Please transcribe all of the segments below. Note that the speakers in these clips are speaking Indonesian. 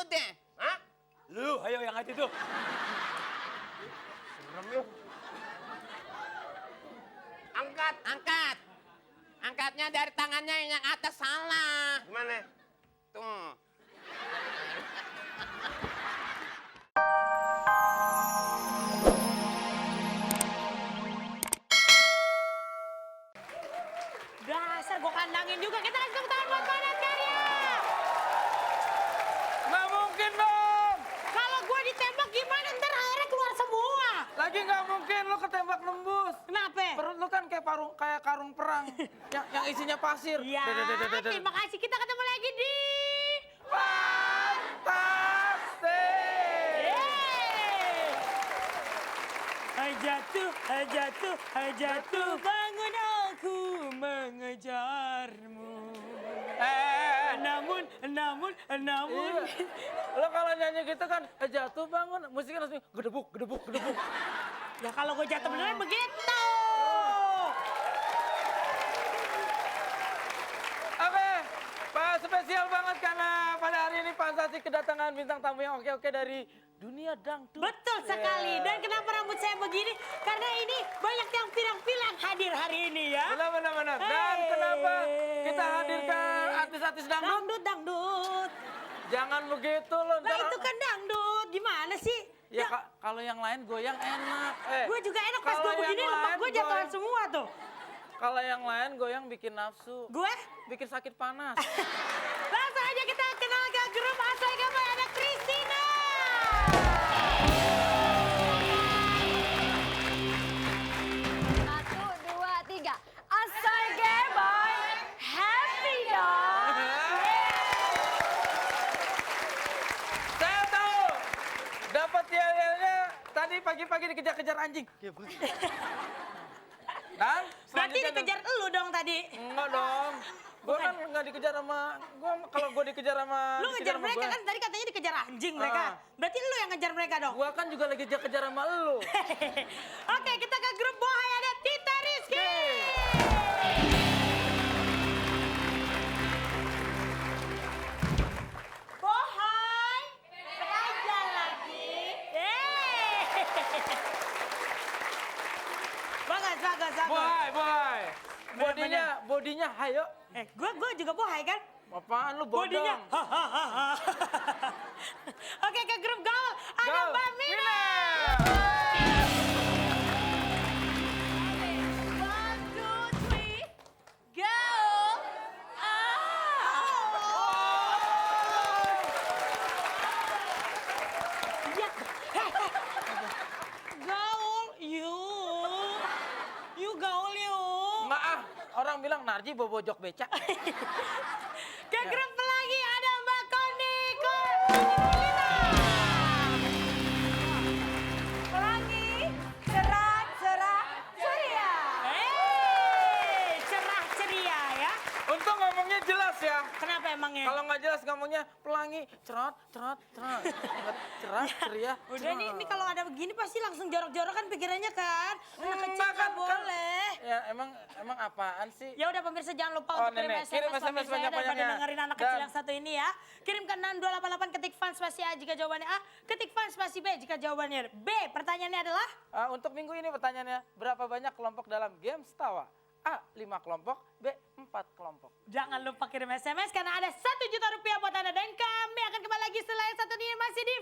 dangdut deh. Hah? Lu, ayo yang itu tuh. Serem lu. Angkat. Angkat. Angkatnya dari tangannya yang atas salah. Gimana? Tuh. Dasar gue kandangin juga. Kita langsung tepuk tangan buat Padat Karya. Nggak mungkin dong. Kalau gue ditembak gimana ntar airnya keluar semua. Lagi nggak mungkin lu ketembak nembus. Kenapa? Perut lu kan kayak karung perang yang isinya pasir. Ya, terima kasih. Kita ketemu lagi di... Fantastik. Jatuh, bangun aku mengejarmu. Namun. Iya. Lo kalau nyanyi gitu kan jatuh bangun, musiknya langsung gedebuk. Ya kalau gue jatuh beneran begitu. Oke, Pak, spesial banget karena pada hari ini Fantastik kedatangan bintang tamu yang oke dari dunia dangdut. Betul sekali. Dan kenapa rambut saya begini? Karena ini banyak yang pilang-pilang hadir hari ini ya. Benar. Dan kenapa kita hadirkan artis-artis dangdut? Dangdut. Jangan begitu loh. Lah itu kan dangdut. Gimana sih? Ya kalau yang lain goyang enak. Gue juga enak pas kalau gue begini yang lemak lain gue jatuhan goyang- semua tuh. Kalau yang lain goyang bikin nafsu. Gue? Bikin sakit panas. Langsung aja kita kenal ke grup Asoy Gabay. Ada Christina. Satu, dua, tiga. Asoy Gabay, happy dong. Saya tahu. Dapat yel-yelnya tadi pagi-pagi dikejar-kejar anjing. Dan Berarti dikejar elu dong tadi. Enggak dong. Gue kan nggak dikejar sama, kalau gue dikejar sama... Lu ngejar mereka kan tadi katanya dikejar anjing mereka. Berarti lu yang ngejar mereka dong. Gue kan juga lagi kejar sama lu. Oke, kita ke grup Bohai. Ada Tita Rizky. Bohai. Raja lagi. Bagus. Boy. Bodinya hayo. Gue juga Bohai kan? Apaan lu bodong? Bodinya. Oke, ke grup Gaul. Ada Gaul. Mbak Mina. One, two, three, go. Iya. Gaul, you gaul you. Enggak orang bilang Narji bobojok becak. Ke grup pelangi ada Mbak Kondi. Pelangi, cerah, ceria. Cerah ceria ya. Untung ngomongnya jelas ya. Kenapa emangnya? Kalau nggak jelas ngomongnya pelangi, cerot. Cerah, ceria. Udah nih kalau ada begini pasti langsung jorok-jorok kan pikirannya kan. Anak kecil Makan, nggak boleh. Ya emang apaan sih? Ya udah pemirsa jangan lupa Oh, untuk kirim Nenek, SMS, kirim SMS pemirsa ya, daripada banyak-banyaknya. dengerin anak Dan- kecil yang satu ini ya. Kirim ke 6288 ketik fans spasi A jika jawabannya A, ketik fans spasi B jika jawabannya B. Pertanyaannya adalah Untuk minggu ini pertanyaannya, berapa banyak kelompok dalam game Setawa? A, 5 kelompok, B, 4 kelompok. jangan lupa kirim SMS karena ada 1 juta rupiah buat Anda dan kami akan kembali lagi setelah yang satu ini masih di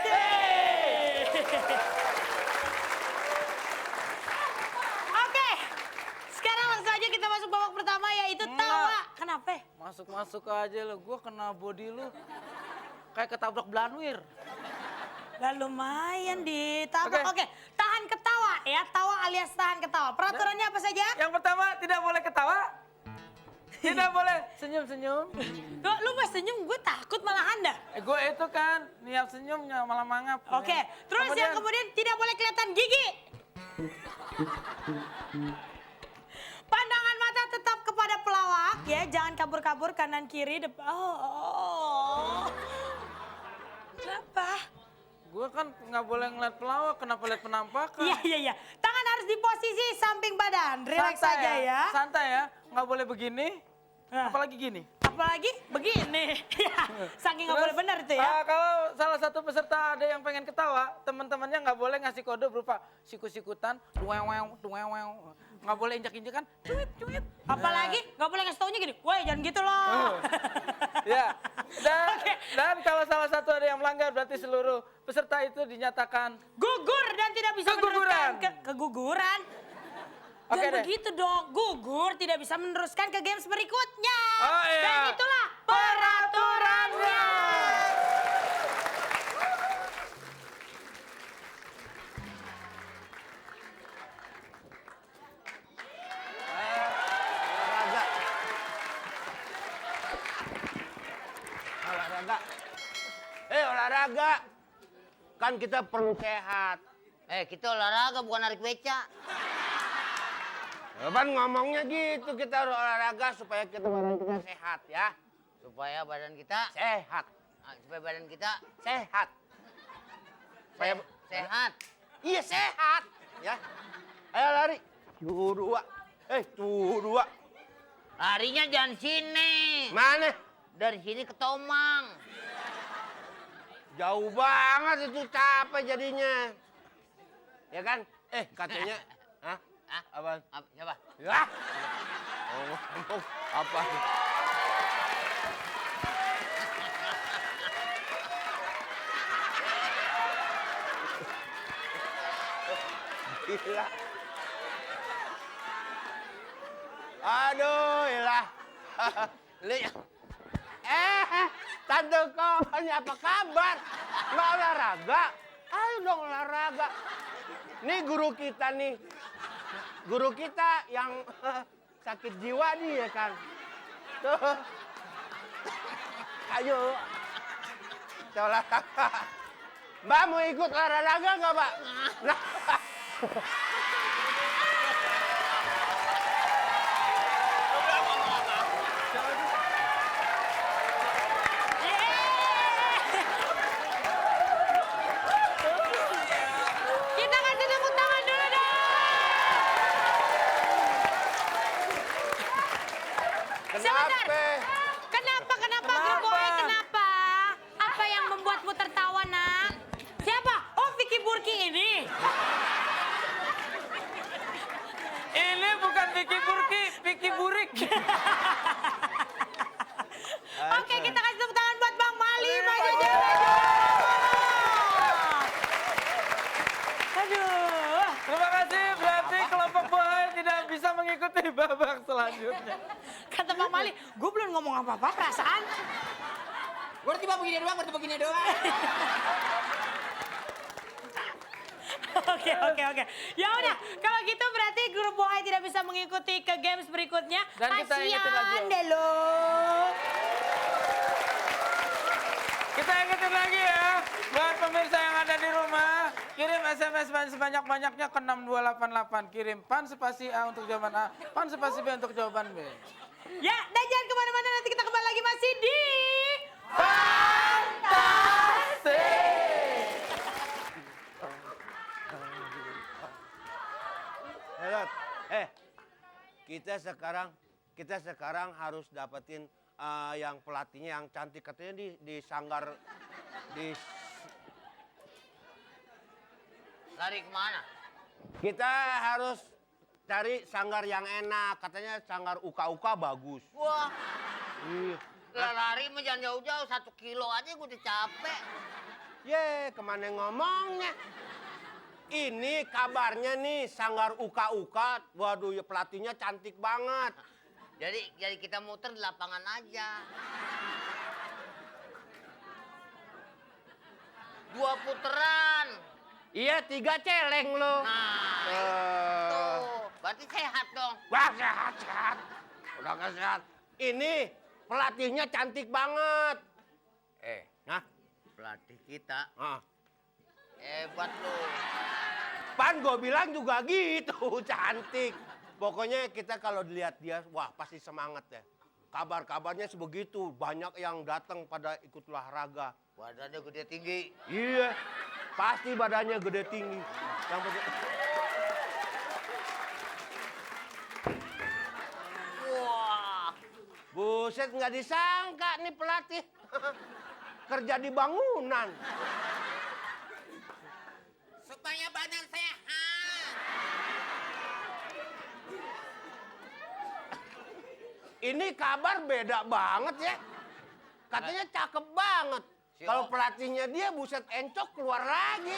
Fantastik! Oke, sekarang langsung aja kita masuk babak pertama yaitu tawa. Kenapa? Masuk aja lo, gue kena body lu kayak ketabrak belanwir. Lah lumayan ditabrak. Oke. Oke, tahan ketawa ya. Tawa alias tahan ketawa. Peraturannya apa saja? Yang pertama, tidak boleh ketawa. Tidak boleh senyum-senyum. Lu pas senyum gue takut malah Anda. Gue itu kan niat senyumnya malah mangap. Oke, terus yang kemudian tidak boleh kelihatan gigi. Pandangan mata tetap kepada pelawak ya, jangan kabur-kabur kanan kiri depan. Oh. Kenapa? Gue kan nggak boleh ngeliat pelawak, kenapa lihat penampakan? Iya. Tangan harus di posisi Posisi samping badan, relax saja ya. Santai ya, nggak boleh begini, Nah, apalagi gini. apalagi begini. Ya, saking nggak Terus, boleh benar itu ya. kalau salah satu peserta ada yang pengen ketawa, teman-temannya nggak boleh ngasih kode berupa sikut-sikutan, duewew, nggak boleh injak-injakan, cuit. Apalagi nggak boleh ngasih taunya gini, woi jangan gitu loh. Ya, dan kalau salah satu ada yang melanggar berarti seluruh peserta itu dinyatakan Gugur dan tidak bisa Keguguran. meneruskan keguguran. Oke Jangan deh. begitu dong, gugur tidak bisa meneruskan ke games berikutnya. Oh, iya. Dan itulah peraturannya. Olahraga. Olahraga. Kan kita perlu sehat. Kita olahraga bukan narik beca. Kan ngomongnya gitu, kita harus olahraga supaya badan kita sehat ya. Supaya badan kita Sehat. supaya badan kita Sehat. sehat. Iya sehat. Ya. Ayo lari. Dua. Dua. Larinya jangan sini. Mana? Dari sini ke Tomang. Jauh banget itu, capek jadinya. Ya kan? Katanya. Hah? Apaan? Siapa? Ya. Ngomong apa? Gila. Aduh, ilah. Tante kawannya apa kabar? Nggak olahraga? Ayo dong olahraga. Nih guru kita nih. Guru kita yang sakit jiwa nih ya kan. Tuh. Ayo. Kita olahraga. Mbak mau ikut olahraga nggak, Mbak? Nah. Kita kasih tepuk tangan dulu dong. Kenapa? Kenapa Grup Boy? Kenapa? Apa yang membuatmu tertawa, Nak? Siapa? Oh, Vicky Burki ini. ini bukan Vicky Burki, Vicky Burik. Oke, kita kasih tepuk tangan buat Bang Mali. Maju, maju. Aduh. Terima kasih, berarti kelompok buaya tidak bisa mengikuti babak selanjutnya. Kata Bang Mali, gue belum ngomong apa-apa perasaan. Gue tiba begini doang. Oke. Ya udah, kalau gitu berarti grup Bohai tidak bisa mengikuti ke games berikutnya. Dan kita ingetin lagi, Kasian Om. deh lo. Kita ingetin lagi ya, buat pemirsa yang ada di rumah, kirim SMS sebanyak-banyaknya ke 6288. Kirim pan spasi A untuk jawaban A, pan spasi B untuk jawaban B. Ya, dan jangan kemana-mana, nanti kita kembali lagi masih di... Fantastik! Helot, kita sekarang harus dapetin yang pelatihnya yang cantik, katanya di sanggar di. Lari kemana? Kita harus cari sanggar yang enak, katanya sanggar uka-uka bagus. Wah, Iya. lari mah jangan jauh-jauh, 1 kilo aja gue udah capek. Kemana ngomongnya? Ini kabarnya nih sanggar uka-uka, waduh ya pelatihnya cantik banget. Jadi kita muter di lapangan aja. 2 puteran. Iya 3 celeng lo. Nah, tuh. Berarti sehat dong. Wah sehat. Udah gak sehat. Ini pelatihnya cantik banget. Nah, Pelatih kita ah. hebat lu. Pan gue bilang juga gitu, cantik. Pokoknya kita kalau dilihat dia, wah pasti semangat ya. Kabar-kabarnya sebegitu, banyak yang datang pada ikut olahraga. Badannya gede tinggi. Iya, pasti badannya gede tinggi. Yang penting- Buset, nggak disangka nih pelatih. Kerja di bangunan. Supaya badan sehat. Ini kabar beda banget ya. Katanya cakep banget. Kalau pelatihnya dia buset encok keluar lagi.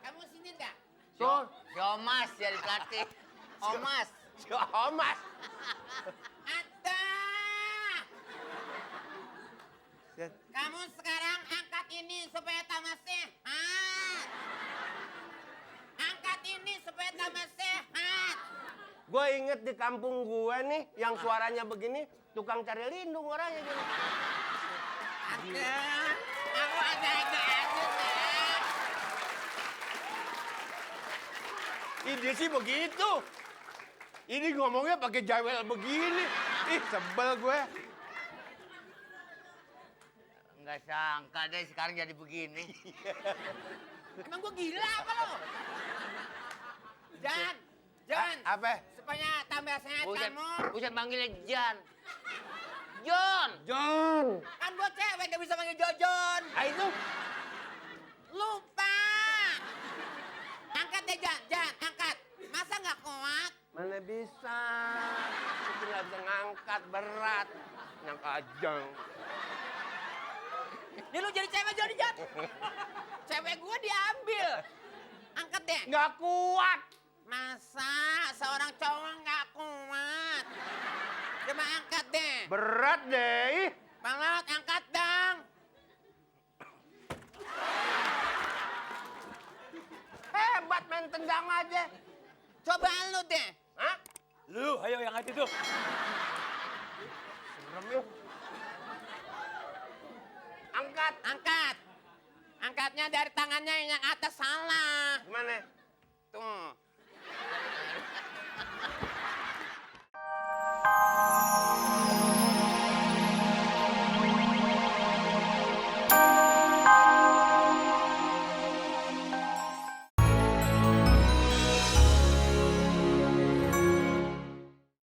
Kamu sini enggak? Tuh, Si Omas jadi pelatih. Omas. si Omas. Ada. Kamu sekarang angkat ini supaya tambah sehat. Angkat ini supaya tambah sehat. Gue inget di kampung gue nih, yang suaranya begini, tukang cari lindung orangnya gitu. Ada. Aku ada aja deh. Ide sih begitu. Ini ngomongnya pakai jawel begini. Ih, sebel gue. Nggak sangka deh sekarang jadi begini. Emang gue gila apa lo? Jan, Apa? supaya tambah sehat Buset, kamu. buset manggilnya Jan. John. John. Kan gue cewek gak bisa manggil Jojon. Ah itu. Lupa. Angkat deh Jan, angkat. Masa nggak kuat? Mana bisa. Itu nggak bisa ngangkat, berat. Yang ajang. Ini lu jadi cewek jadi Jan. Cewek gue diambil. Angkat deh. Nggak kuat. Masa seorang cowok nggak kuat? Coba angkat deh. Berat deh. Ih. Banget, angkat dong. Hebat main tendang aja. Coba lu deh. Hah? Lu, ayo yang itu tuh. Serem yuk. Angkat. Angkat. Angkatnya dari tangannya yang atas salah. Gimana? Tuh.